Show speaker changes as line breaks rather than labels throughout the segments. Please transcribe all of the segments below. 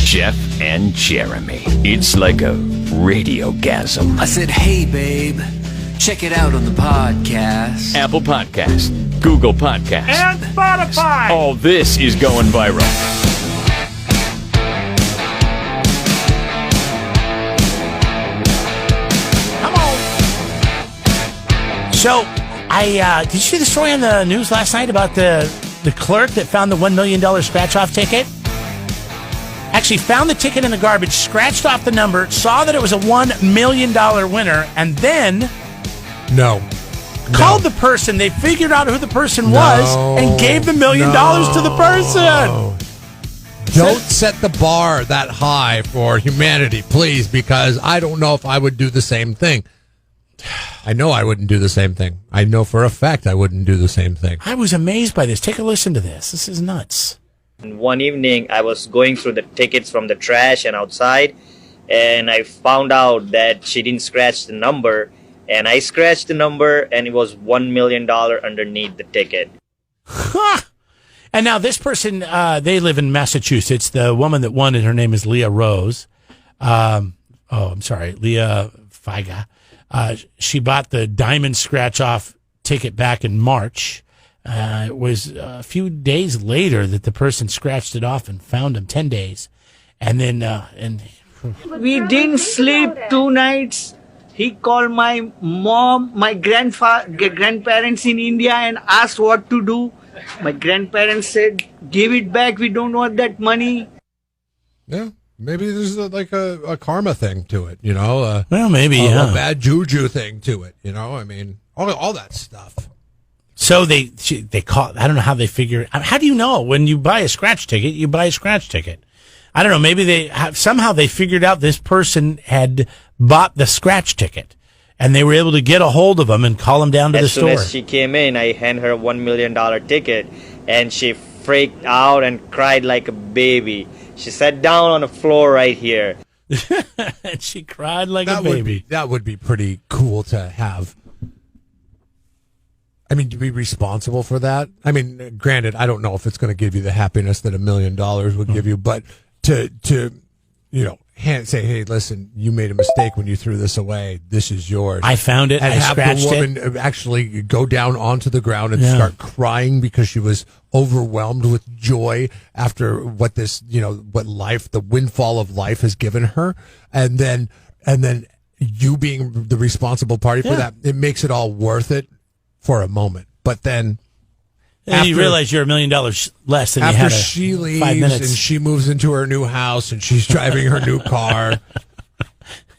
Jeff and Jeremy. It's like a radiogasm.
I said, hey, babe, check it out on the podcast.
Apple Podcast, Google Podcast,
and Spotify.
All this is going viral.
Come on.
So, did you see the story on the news last night about the clerk that found the $1 million scratch-off ticket? Actually found the ticket in the garbage, scratched off the number, saw that it was a $1 million winner, and then called the person. They figured out who the person was and gave the $1 million to the person.
Don't set the bar that high for humanity, please, because I don't know if I would do the same thing. I know I wouldn't do the same thing. I know for a fact I wouldn't do the same thing.
I was amazed by this. Take a listen to this. This is nuts.
One evening, I was going through the tickets from the trash and outside, and I found out that she didn't scratch the number, and I scratched the number, and it was $1 million underneath the ticket.
And now this person, they live in Massachusetts. The woman that won it, her name is Leah Rose. Leah Figa. She bought the diamond scratch-off ticket back in March. It was a few days later that the person scratched it off and found him, 10 days. And then,
we didn't sleep 2 nights. He called my mom, my grandparents in India and asked what to do. My grandparents said, give it back. We don't want that money.
Yeah. Maybe there's a karma thing to it, you know?
Well, maybe,
a bad juju thing to it, you know? I mean, all that stuff.
So they call. I don't know how they figure. How do you know when you buy a scratch ticket? You buy a scratch ticket. I don't know. Maybe somehow they figured out this person had bought the scratch ticket, and they were able to get a hold of him and call him down to the store.
As soon as she came in, I handed her a $1 million ticket, and she freaked out and cried like a baby. She sat down on the floor right here.
And she cried like a baby.
That would be pretty cool to have. I mean, to be responsible for that. I mean, granted, I don't know if it's going to give you the happiness that $1 million would give you, but to say, hey, listen, you made a mistake when you threw this away. This is yours.
I found it.
And
I scratched
have the woman actually go down onto the ground and start crying because she was overwhelmed with joy after what the windfall of life has given her, and then you being the responsible party for that. It makes it all worth it. For a moment, but then
you realize you're $1 million less than you had.
After she leaves
5 minutes.
and she moves into her new house and she's driving her new car,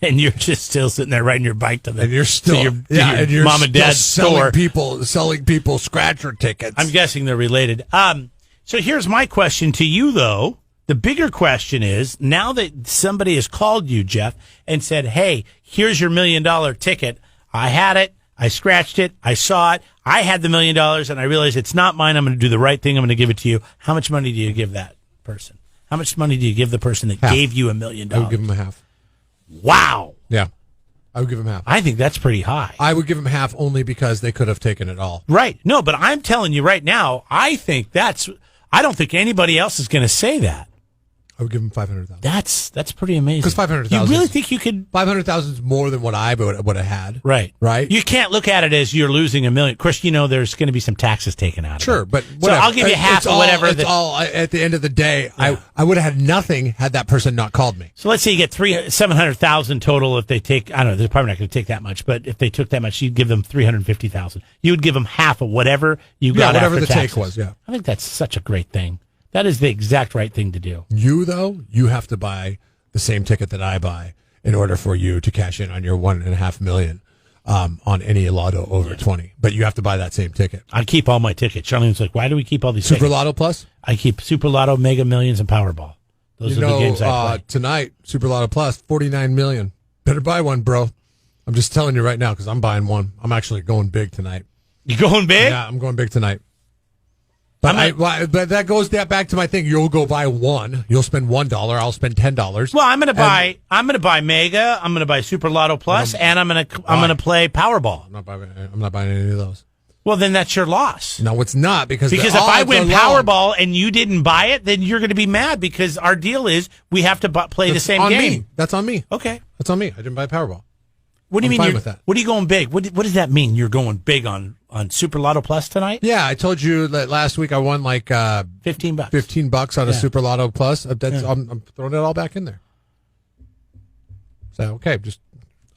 and you're just still sitting there riding your bike to
your
mom and dad's store,
selling people scratcher tickets.
I'm guessing they're related. So here's my question to you, though. The bigger question is, now that somebody has called you, Jeff, and said, "Hey, here's your $1 million ticket. I had it. I scratched it. I saw it. I had the $1 million, and I realized it's not mine. I'm going to do the right thing. I'm going to give it to you." How much money do you give that person? How much money do you give the person that gave you $1 million?
I would give him half.
Wow.
Yeah. I would give him half.
I think that's pretty high.
I would give him half only because they could have taken it all.
Right. No, but I'm telling you right now, I don't think anybody else is going to say that.
I would give him $500,000.
That's pretty amazing.
Because $500,000.
You really think you could?
$500,000 is more than what I would have had.
Right.
Right.
You can't look at it as you're losing $1 million. Of course, there's going to be some taxes taken out of it.
Sure, but
whatever. So I'll give you half or whatever.
It's all at the end of the day. Yeah. I would have had nothing had that person not called me.
So let's say you get $700,000 total. If they take, I don't know, they're probably not going to take that much. But if they took that much, you'd give them $350,000. You would give them half of whatever you got.
Whatever
after
the
taxes.
take was. Yeah.
I think that's such a great thing. That is the exact right thing to do.
You have to buy the same ticket that I buy in order for you to cash in on your $1.5 million on any Lotto over 20. But you have to buy that same ticket.
I keep all my tickets. Charlene's like, why do we keep all these
Super
tickets?
Lotto Plus?
I keep Super Lotto, Mega Millions, and Powerball. Those are the games I play.
Tonight, Super Lotto Plus, $49 million. Better buy one, bro. I'm just telling you right now because I'm buying one. I'm actually going big tonight.
You going big?
Yeah, I'm going big tonight. But that goes back to my thing. You'll go buy one. You'll spend $1. I'll spend $10.
Well, I'm going to buy Mega. I'm going to buy Super Lotto Plus, and I'm going to play Powerball.
I'm not buying any of those.
Well, then that's your loss.
No, it's not because
if I win Powerball and you didn't buy it, then you're going to be mad because our deal is we have to play the same game.
Me. That's on me.
Okay.
That's on me. I didn't buy Powerball.
What do you mean?
Fine with that.
What are you going big? What does that mean? You're going big on Super Lotto Plus tonight?
Yeah, I told you that last week I won like
$15.
$15 on a Super Lotto Plus. I'm throwing it all back in there. So okay, just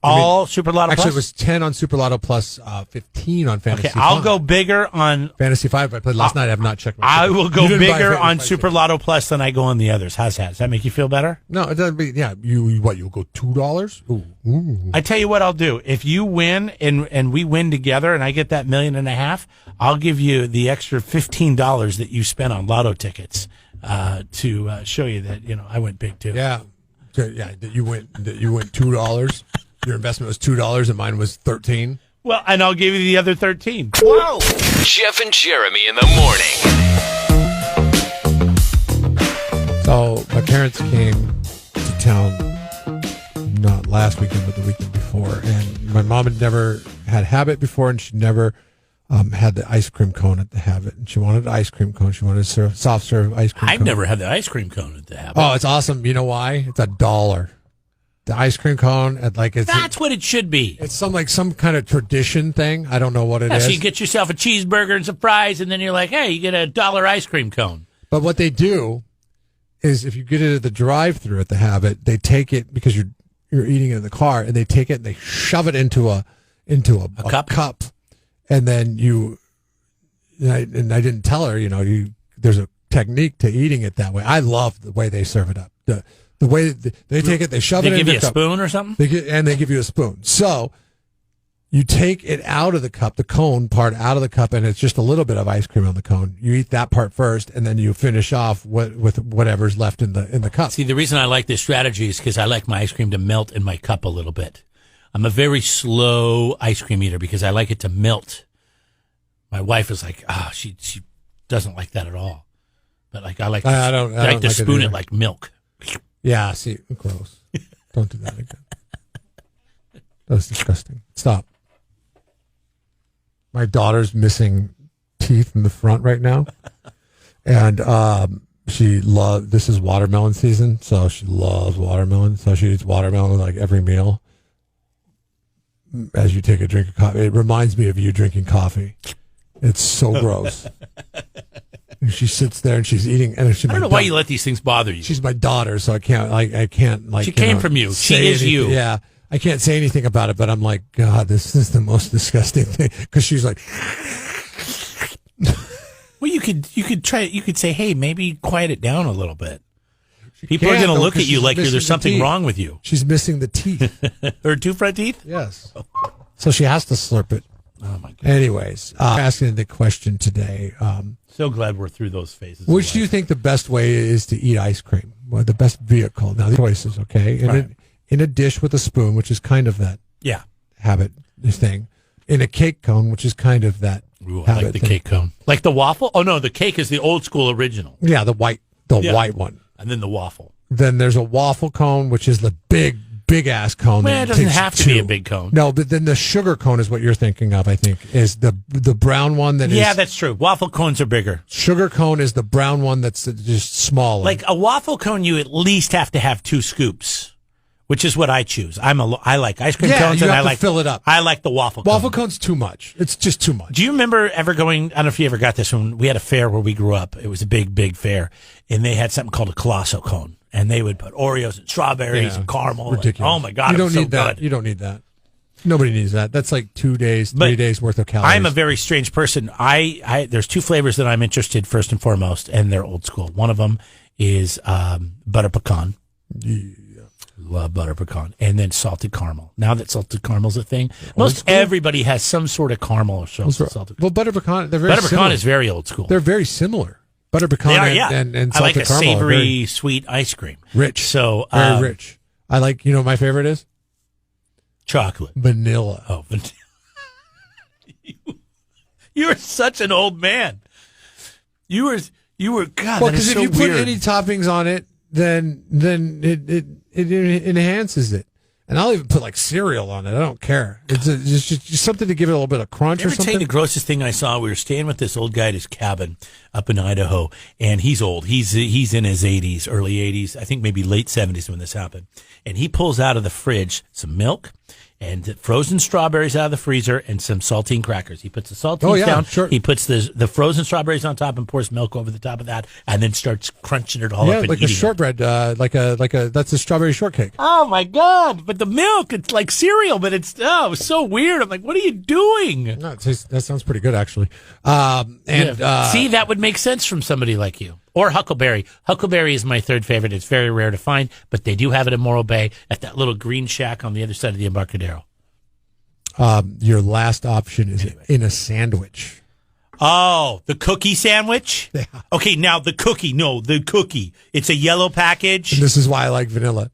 Super Lotto Plus?
Actually, it was 10 on Super Lotto Plus, 15 on Fantasy 5.
Okay, I'll go bigger on
Fantasy 5. I played last night. I have not checked my
I will go bigger on
Super
Super Lotto Plus than I go on the others. How's that? Does that make you feel better?
No, it doesn't. You'll go $2? Ooh.
I tell you what I'll do. If you win and we win together and I get that $1.5 million, I'll give you the extra $15 that you spent on lotto tickets to show you that I went big too.
Yeah, that you went $2. Your investment was $2 and mine was 13.
Well, and I'll give you the other 13.
Whoa! Jeff and Jeremy in the morning.
So my parents came to town not last weekend, but the weekend before, and my mom had never had Habit before, and she never had the ice cream cone at the Habit, and she wanted an ice cream cone. She wanted a soft serve ice cream.
I've
cone.
never had the ice cream cone at the Habit.
Oh, it's awesome. You know why? It's $1. The ice cream cone,
that's what it should be.
It's some kind of tradition thing. I don't know what it is.
So you get yourself a cheeseburger and some fries, and then you're like, hey, you get $1 ice cream cone.
But what they do is, if you get it at the drive-thru at the Habit, they take it because you're eating it in the car, and they take it and they shove it into a cup, and then I didn't tell her, there's a technique to eating it that way. I love the way they serve it up. The way they take it, they shove it in the cup.
They give you a spoon or something?
They give you a spoon. So you take it out of the cup, the cone part out of the cup, and it's just a little bit of ice cream on the cone. You eat that part first, and then you finish off with whatever's left in the cup.
See, the reason I like this strategy is because I like my ice cream to melt in my cup a little bit. I'm a very slow ice cream eater because I like it to melt. My wife is like, she doesn't like that at all. But I like to spoon it like milk.
Yeah, see, gross. Don't do that again. That was disgusting. Stop. My daughter's missing teeth in the front right now. And this is watermelon season, so she loves watermelon. So she eats watermelon like every meal. As you take a drink of coffee, it reminds me of you drinking coffee. It's so gross. And she sits there and she's eating. And I
don't know why you let these things bother you.
She's my daughter, so I can't.
She came from you. She is you.
Yeah, I can't say anything about it, but I'm like, God, this is the most disgusting thing. Because she's like,
well, you could try. You could say, hey, maybe quiet it down a little bit. People are going to look at you like there's something wrong with you.
She's missing the teeth.
Her two front teeth.
Yes. So she has to slurp it.
Oh my God.
Anyways, asking the question today.
So glad we're through those phases.
Which do you think the best way is to eat ice cream? Well, the best vehicle. Now the choices, okay? In a dish with a spoon, which is kind of that Habit thing. In a cake cone, which is kind of that
Ooh, I like the cake cone. Like the waffle? Oh no, the cake is the old school original.
Yeah, the white one.
And then the waffle.
Then there's a waffle cone, which is the big ass cone.
Well, it doesn't have to be a big cone.
No, but then the sugar cone is what you're thinking of, I think, is the brown one that is.
Yeah, that's true. Waffle cones are bigger.
Sugar cone is the brown one that's just smaller.
Like a waffle cone, you at least have to have 2 scoops, which is what I choose. I like ice cream cones, and I like
fill it up.
I like the waffle cone.
Waffle cone's too much. It's just too much.
Do you remember ever going? I don't know if you ever got this when we had a fair where we grew up. It was a big fair, and they had something called a colosso cone. And they would put Oreos and strawberries and caramel.
Ridiculous.
Oh my God!
You don't need
that.
Good. You don't need that. Nobody needs that. That's like 2 days, 3 days worth of calories.
I'm a very strange person. There's 2 flavors that I'm interested first and foremost, and they're old school. One of them is butter pecan. Yeah. Love butter pecan, and then salted caramel. Now that salted caramel's a thing, most everybody has some sort of caramel or salted.
Well, butter pecan. They're very
butter
similar.
Pecan is very old school.
They're very similar. Butter pecan and salted caramel.
I like a savory, sweet ice cream.
Rich.
So
very rich. I like, my favorite is?
Chocolate.
Vanilla.
Oh, vanilla. You are such an old man. You were, God,
well,
because
if you put any toppings on it, then it enhances it. And I'll even put like cereal on it. I don't care. It's just something to give it a little bit of crunch or
Ever tell you
something.
the grossest thing I saw? We were staying with this old guy at his cabin up in Idaho, and he's old. He's in his 80s, early 80s, I think maybe late 70s when this happened. And he pulls out of the fridge some milk and frozen strawberries out of the freezer and some saltine crackers. He puts the saltines down.
Sure.
He puts the frozen strawberries on top and pours milk over the top of that, and then starts crunching it all up and
like a
eating it.
shortbread, like a that's a strawberry shortcake.
Oh my God! But the milk, it's like cereal, but it's so weird. I'm like, what are you doing?
No, that sounds pretty good actually.
See, that would make sense from somebody like you. Or Huckleberry. Huckleberry is my third favorite. It's very rare to find, but they do have it in Morro Bay at that little green shack on the other side of the Embarcadero.
Your last option is in a sandwich.
Oh, the cookie sandwich?
Yeah.
Okay, now the cookie. No, the cookie. It's a yellow package.
And this is why I like vanilla.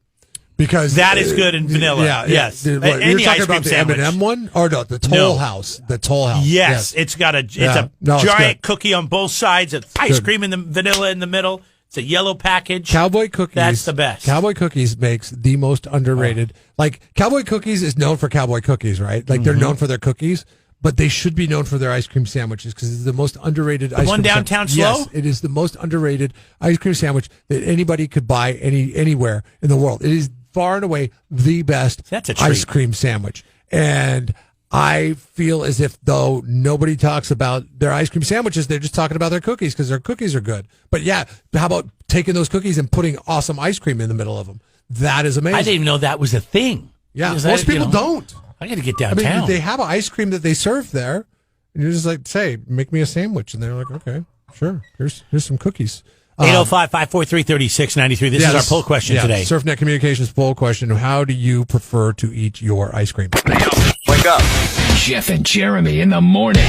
Because
that is good in vanilla.
Yeah,
yes.
Dude,
Any
you're talking
ice cream
about the
sandwich.
M&M one, or no, the Toll House. The Toll House.
Yes, it's got a
Yeah. No, it's
giant
good.
cookie on both sides. It's ice
Good.
cream in the vanilla in the middle. It's a yellow package.
Cowboy Cookies.
That's the best.
Cowboy Cookies makes the most underrated. Like Cowboy Cookies is known for Cowboy Cookies, right? Like they're known for their cookies, but they should be known for their ice cream sandwiches because it's the most underrated ice cream.
One downtown
sandwich.
Slow?
Yes, it is the most underrated ice cream sandwich that anybody could buy anywhere in the world. It is far and away the best
That's a treat.
ice cream sandwich. And I feel as if though nobody talks about their ice cream sandwiches, they're just talking about their cookies because their cookies are good. But yeah, how about taking those cookies and putting awesome ice cream in the middle of them? That is amazing.
I didn't even know that was a thing.
Yeah,
Because
most people don't.
I got to get
I
downtown.
mean, they have ice cream that they serve there, and you're just like, say, make me a sandwich, and they're like, okay, sure. Here's some cookies.
805-543-3693. This is our poll question today.
SurfNet Communications poll question. How do you prefer to eat your ice cream?
Wake up. Jeff and Jeremy in the morning.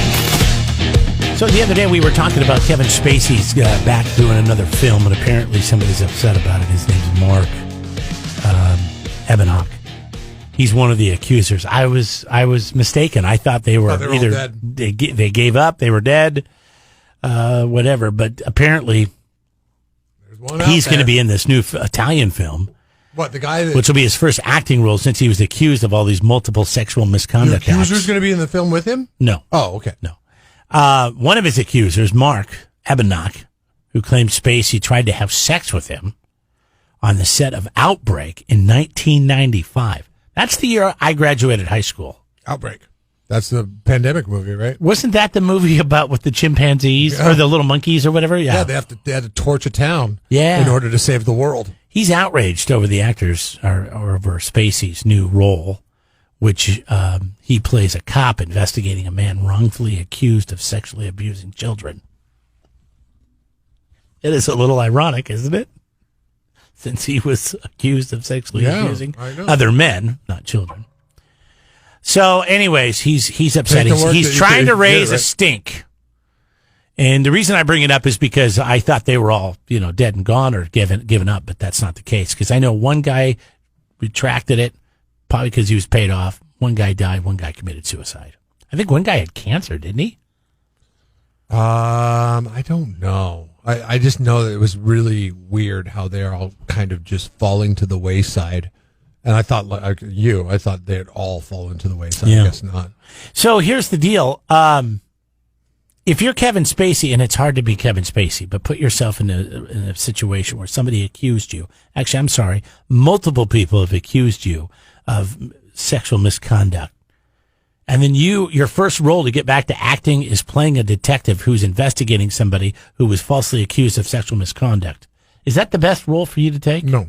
So the other day we were talking about Kevin Spacey's back doing another film, and apparently somebody's upset about it. His name's Mark Ebenhock. He's one of the accusers. I was mistaken. I thought they were
they're all
either
dead.
they gave up, they were dead, whatever. But apparently
There's one out
he's going to
there.
be in this new Italian film,
What, the guy that
which will be his first acting role since he was accused of all these multiple sexual
the
misconduct
accuser's
acts.
going to be in the film with him?
No.
Oh, okay.
No. One of his accusers, Mark Ebenhock, who claimed Spacey tried to have sex with him on the set of Outbreak in 1995. That's the year I graduated high school.
Outbreak. That's the pandemic movie, right?
Wasn't that the movie about with the chimpanzees or the little monkeys or whatever?
Yeah, they had to torch a town
Yeah.
in order to save the world.
He's outraged over the actors or over Spacey's new role, which he plays a cop investigating a man wrongfully accused of sexually abusing children. It is a little ironic, isn't it? Since he was accused of sexually abusing
I know.
other men, not children. So, anyways, he's upset.
Make it work
He's
that you
trying to
could
raise
get it,
a
right?
stink. And the reason I bring it up is because I thought they were all, dead and gone or given up, but that's not the case. Because I know one guy retracted it, probably because he was paid off. One guy died. One guy committed suicide. I think one guy had cancer, didn't he?
I don't know. I just know that it was really weird how they're all kind of just falling to the wayside. And I thought, like you, I thought they'd all fallen to the wayside.
Yeah.
I guess not.
So here's the deal. If you're Kevin Spacey, and it's hard to be Kevin Spacey, but put yourself in a situation where somebody accused you. Actually, I'm sorry. Multiple people have accused you of sexual misconduct. And then your first role to get back to acting is playing a detective who's investigating somebody who was falsely accused of sexual misconduct. Is that the best role for you to take?
No.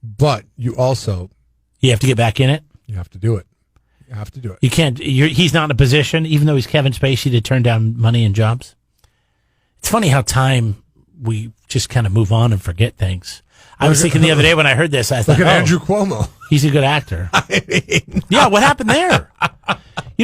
But you also,
You have to get back in it?
you have to do it. You have to do it.
You can't, he's not in a position, even though he's Kevin Spacey, to turn down money and jobs. It's funny how we just kind of move on and forget things. I was thinking the other day when I heard this, I thought,
Look at Andrew Cuomo.
he's a good actor. Yeah, what happened there?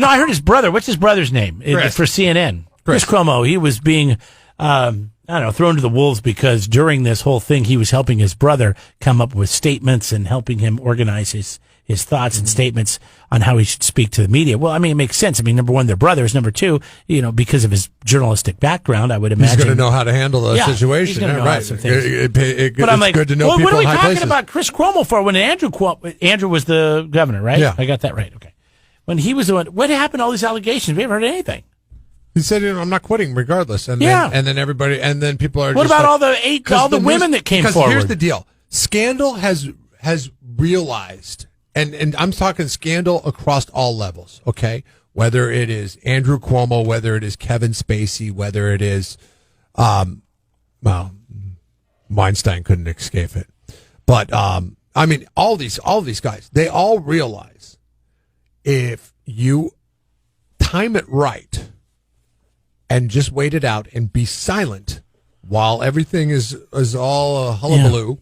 I heard his brother. What's his brother's name?
Chris.
For CNN.
Chris.
Chris Cuomo. He was being, thrown to the wolves because during this whole thing, he was helping his brother come up with statements and helping him organize his his thoughts and statements on how he should speak to the media. Well, I mean, it makes sense. I mean, number one, they're brothers. Number two, because of his journalistic background, I would imagine
he's going to know how to handle the situation.
He's going to know
right.
some things.
But I'm like, good to know people
what are we
in high
talking
places.
about Chris Cuomo for when Andrew was the governor, right?
Yeah.
I got that right. Okay. When he was the one, what happened to all these allegations? We haven't heard anything.
He said, I'm not quitting regardless. And then people are
What
just
about
like,
all the women that came forward?
Because here's the deal. Scandal has realized, and I'm talking scandal across all levels, okay? Whether it is Andrew Cuomo, whether it is Kevin Spacey, whether it is, Weinstein couldn't escape it. But, all these guys, they all realize if you time it right and just wait it out and be silent while everything is all hullabaloo,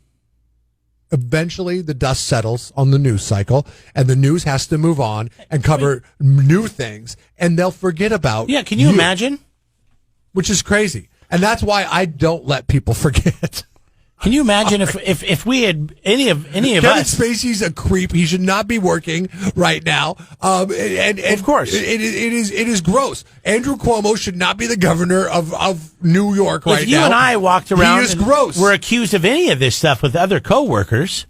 eventually the dust settles on the news cycle and the news has to move on and cover new things and they'll forget about
can you imagine?
Which is crazy. And that's why I don't let people forget.
Can you imagine if we had any of
Kevin
us?
Spacey's a creep. He should not be working right now. And
of course,
it is gross. Andrew Cuomo should not be the governor of New York right now.
If you and I walked around,
he is gross.
We're accused of any of this stuff with other coworkers.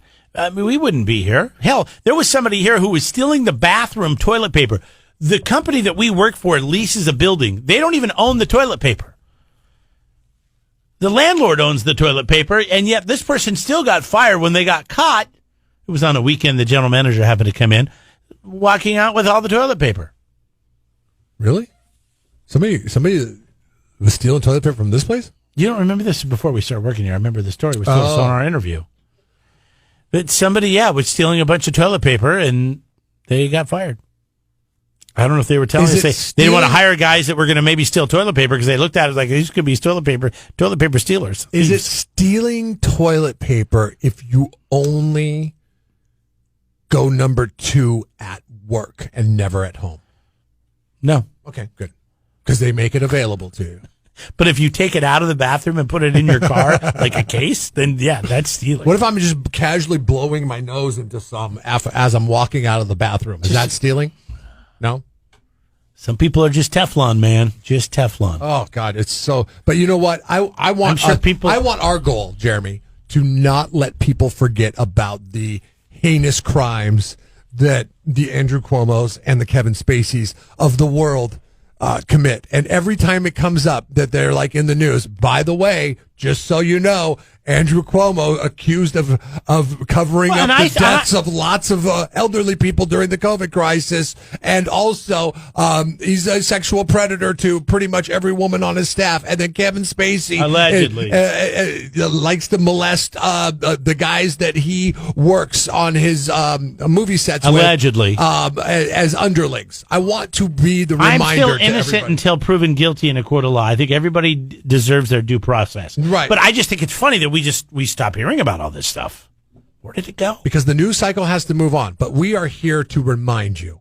We wouldn't be here. Hell, there was somebody here who was stealing the bathroom toilet paper. The company that we work for leases a building. They don't even own the toilet paper. The landlord owns the toilet paper, and yet this person still got fired when they got caught. It was on a weekend. The general manager happened to come in, walking out with all the toilet paper.
Really? Somebody was stealing toilet paper from this place?
You don't remember this before we started working here. I remember the story. We told us on our interview. But somebody, was stealing a bunch of toilet paper, and they got fired. I don't know if they were telling us they didn't want to hire guys that were going to maybe steal toilet paper because they looked at it like these could be toilet paper stealers.
Is it stealing toilet paper if you only go number 2 at work and never at home?
No.
Okay, good. Because they make it available to you.
But if you take it out of the bathroom and put it in your car like a case, then that's stealing.
What if I'm just casually blowing my nose into some as I'm walking out of the bathroom? Is that stealing? No?
Some people are just Teflon, man. Just Teflon.
Oh God, it's so. But you know what? I want I want our goal, Jeremy, to not let people forget about the heinous crimes that the Andrew Cuomos and the Kevin Spaceys of the world commit. And every time it comes up that they're like in the news, by the way, just so you know, Andrew Cuomo accused of covering up the deaths of lots of elderly people during the COVID crisis, and also he's a sexual predator to pretty much every woman on his staff. And then Kevin Spacey
allegedly
likes to molest the guys that he works on his movie sets
allegedly
with, as underlings. I want to be the reminder.
I'm still innocent until proven guilty in a court of law. I think everybody deserves their due process.
Right.
But I just think it's funny that we stop hearing about all this stuff. Where did it go?
Because the news cycle has to move on. But we are here to remind you.